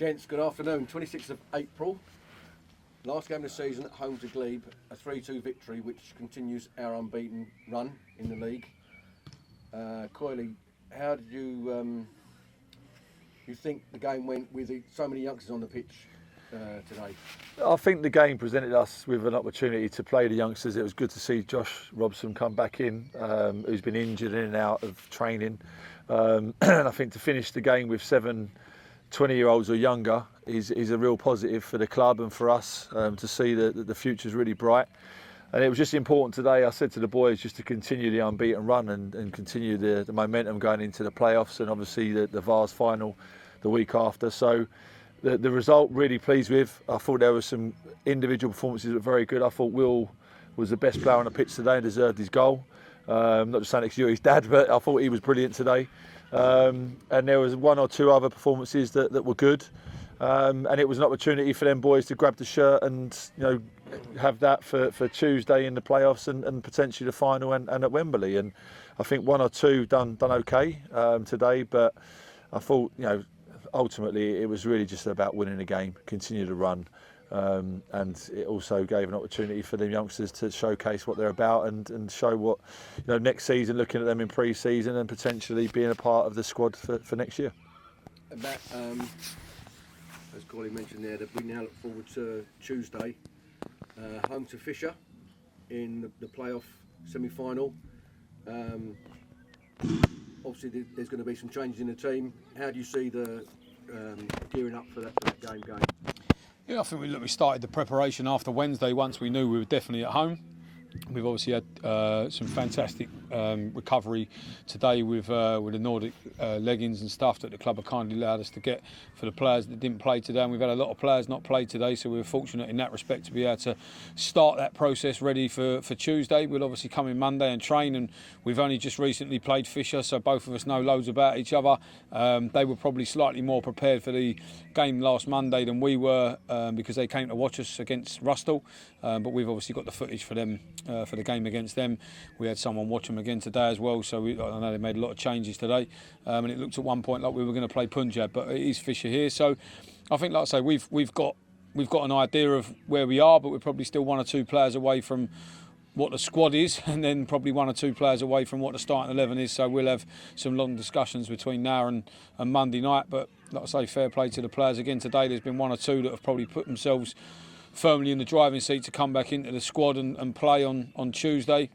Gents, good afternoon. 26th of April, last game of the season at home to GLEBE, a 3-2 victory which continues our unbeaten run in the league. Coyley, how did you think the game went with so many youngsters on the pitch today? I think the game presented us with an opportunity to play the youngsters. It was good to see Josh Robson come back in, who's been injured in and out of training. And I think to finish the game with 7 20-year-olds or younger is a real positive for the club and for us, to see that the future's really bright. And it was just important today, I said to the boys, just to continue the unbeaten run and continue the momentum going into the playoffs, and obviously the Vars final the week after. So the result, really pleased with. I thought there were some individual performances that were very good. I thought Will was the best player on the pitch today and deserved his goal. Not just saying it's his dad, but I thought he was brilliant today. And there was 1 or 2 other performances that were good. And it was an opportunity for them boys to grab the shirt and have that for Tuesday in the playoffs and potentially the final and at Wembley. And I think 1 or 2 done okay today, but I thought ultimately it was really just about winning the game, continue to run, and it also gave an opportunity for the youngsters to showcase what they're about and show what next season, looking at them in pre-season and potentially being a part of the squad for next year. And that, as Corey mentioned there, that we now look forward to Tuesday, home to Fisher in the playoff semi-final. Obviously there's going to be some changes in the team. How do you see the gearing up for that game going? Yeah, I think we started the preparation after Wednesday once we knew we were definitely at home. We've obviously had some fantastic recovery today with the Nordic leggings and stuff that the club have kindly allowed us to get for the players that didn't play today. And we've had a lot of players not play today, so we were fortunate in that respect to be able to start that process ready for Tuesday. We'll obviously come in Monday and train, and we've only just recently played Fisher, so both of us know loads about each other. They were probably slightly more prepared for the game last Monday than we were, because they came to watch us against Rustle, but we've obviously got the footage for them for the game against them. We had someone watch them again today as well, so I know they made a lot of changes today, and it looked at one point like we were going to play Punjab, but it is Fisher here. So I think, like I say, we've got an idea of where we are, but we're probably still 1 or 2 players away from what the squad is, and then probably 1 or 2 players away from what the starting 11 is. So we'll have some long discussions between now and Monday night. But like I say, fair play to the players again today. There's been 1 or 2 that have probably put themselves firmly in the driving seat to come back into the squad and play on Tuesday.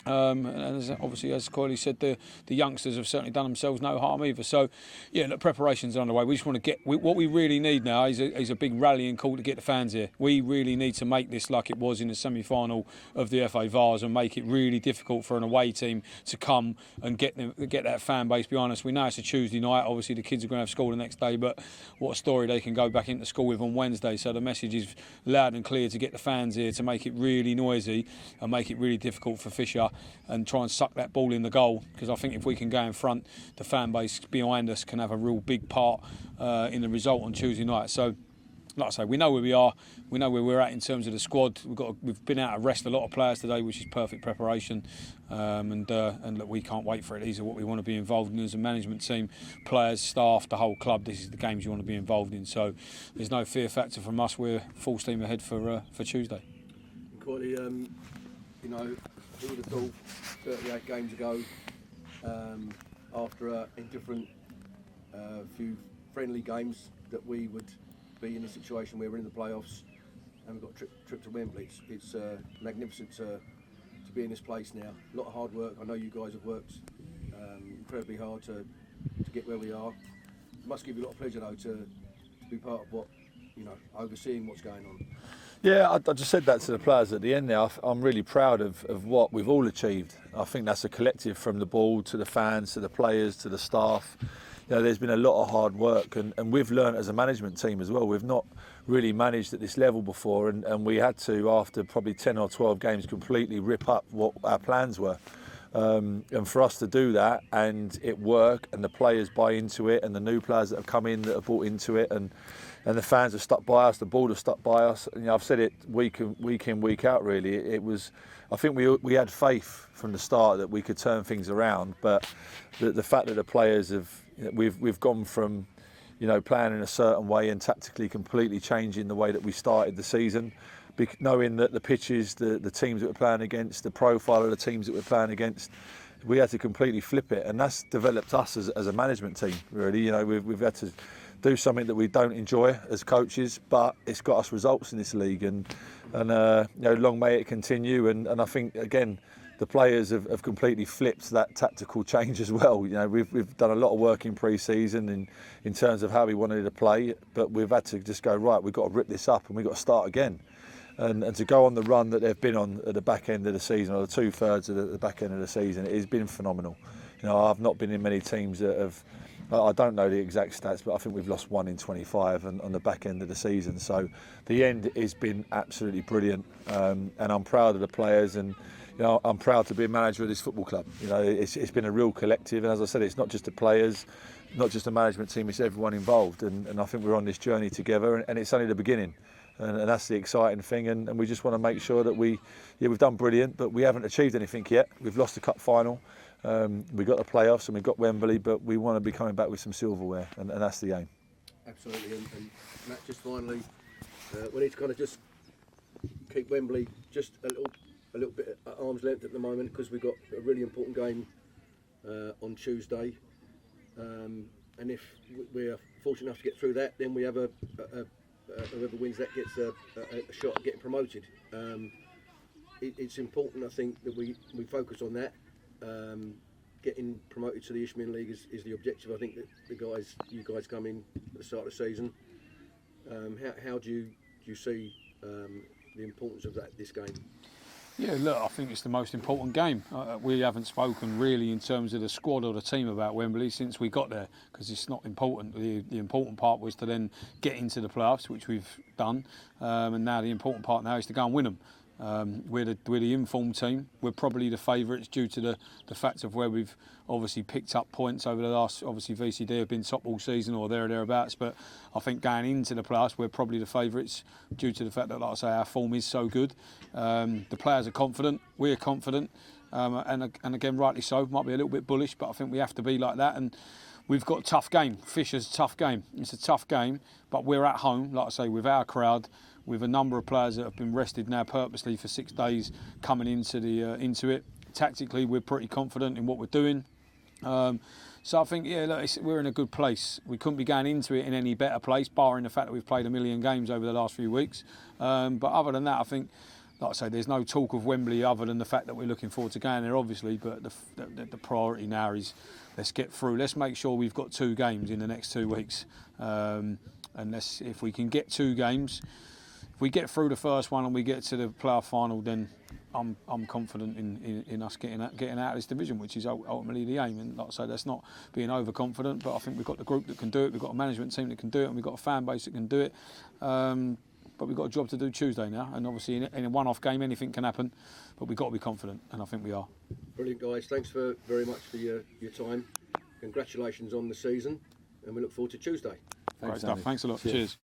And obviously, as Coyley said, the youngsters have certainly done themselves no harm either. So, yeah, the preparations are underway. We just want to get what we really need now is a big rallying call to get the fans here. We really need to make this like it was in the semi-final of the FA Vars and make it really difficult for an away team to come and get that fan base behind us. We know it's a Tuesday night. Obviously, the kids are going to have school the next day, but what a story they can go back into school with on Wednesday. So the message is loud and clear to get the fans here, to make it really noisy and make it really difficult for Fisher and try and suck that ball in the goal, because I think if we can go in front, the fan base behind us can have a real big part in the result on Tuesday night. So, like I say, we know where we are, we know where we're at in terms of the squad. We've been out to rest a lot of players today, which is perfect preparation, and look, we can't wait for it. These are what we want to be involved in as a management team, players, staff, the whole club. This is the games you want to be involved in. So there's no fear factor from us. We're full steam ahead for Tuesday. Coyley, who would have thought 38 games ago, after a indifferent few friendly games, that we would be in a situation where we're in the playoffs and we've got a trip to Wembley. It's magnificent to be in this place now. A lot of hard work. I know you guys have worked incredibly hard to get where we are. It must give you a lot of pleasure though to be part of what, overseeing what's going on. Yeah, I just said that to the players at the end there. I'm really proud of what we've all achieved. I think that's a collective, from the board to the fans to the players to the staff. There's been a lot of hard work, and we've learned as a management team as well. We've not really managed at this level before, and we had to, after probably 10 or 12 games, completely rip up what our plans were. And for us to do that and it work, and the players buy into it, and the new players that have come in that have bought into it, and the fans have stuck by us, the board have stuck by us. I've said it week in, week out. Really, it was. I think we had faith from the start that we could turn things around. But the fact that the players have, we've gone from, playing in a certain way and tactically completely changing the way that we started the season, knowing that the pitches, the teams that we're playing against, the profile of the teams that we're playing against, we had to completely flip it, and that's developed us as a management team. Really, we've had to do something that we don't enjoy as coaches, but it's got us results in this league, and long may it continue. And I think again, the players have completely flipped that tactical change as well. We've done a lot of work in pre-season in terms of how we wanted to play, but we've had to just go, right, we've got to rip this up and we've got to start again. And to go on the run that they've been on at the back end of the season, or the 2/3 of the back end of the season, it has been phenomenal. I've not been in many teams that have, I don't know the exact stats, but I think we've lost 1 in 25 on the back end of the season. So the end has been absolutely brilliant, and I'm proud of the players, and I'm proud to be a manager of this football club. It's been a real collective, and as I said, it's not just the players, not just the management team, it's everyone involved, and I think we're on this journey together, and it's only the beginning. And that's the exciting thing, and we just want to make sure that we've done brilliant, but we haven't achieved anything yet. We've lost the cup final, we got the playoffs, and we've got Wembley, but we want to be coming back with some silverware, and that's the aim. Absolutely, and Matt, just finally, we need to kind of just keep Wembley just a little bit at arm's length at the moment, because we've got a really important game on Tuesday, and if we're fortunate enough to get through that, then we have whoever wins that gets a shot at getting promoted. It's important, I think, that we focus on that. Getting promoted to the Isthmian League is the objective. I think that you guys come in at the start of the season. How do you see the importance of this game? Yeah, look, I think it's the most important game. We haven't spoken really in terms of the squad or the team about Wembley since we got there, because it's not important. The important part was to then get into the playoffs, which we've done, and now the important part now is to go and win them. We're the informed team. We're probably the favourites due to the fact of where we've obviously picked up points over the last. Obviously, VCD have been top all season or thereabouts, but I think going into the playoffs, we're probably the favourites due to the fact that, like I say, our form is so good. The players are confident. We're confident, and again, rightly so. Might be a little bit bullish, but I think we have to be like that. And we've got a tough game. Fisher's a tough game. It's a tough game, but we're at home, like I say, with our crowd, with a number of players that have been rested now purposely for 6 days coming into it. Tactically, we're pretty confident in what we're doing. So I think, look, we're in a good place. We couldn't be going into it in any better place, barring the fact that we've played 1 million games over the last few weeks. But other than that, I think, like I say, there's no talk of Wembley other than the fact that we're looking forward to going there, obviously. But the priority now is let's get through. Let's make sure we've got 2 games in the next 2 weeks. And if we can get 2 games, if we get through the first one and we get to the playoff final, then I'm confident in us getting out of this division, which is ultimately the aim. And like I say, that's not being overconfident, but I think we've got the group that can do it. We've got a management team that can do it, and we've got a fan base that can do it. But we've got a job to do Tuesday now, and obviously in a one-off game anything can happen, but we've got to be confident, and I think we are. Brilliant, guys. Thanks very much for your time. Congratulations on the season, and we look forward to Tuesday. Great stuff. Thanks a lot. Cheers.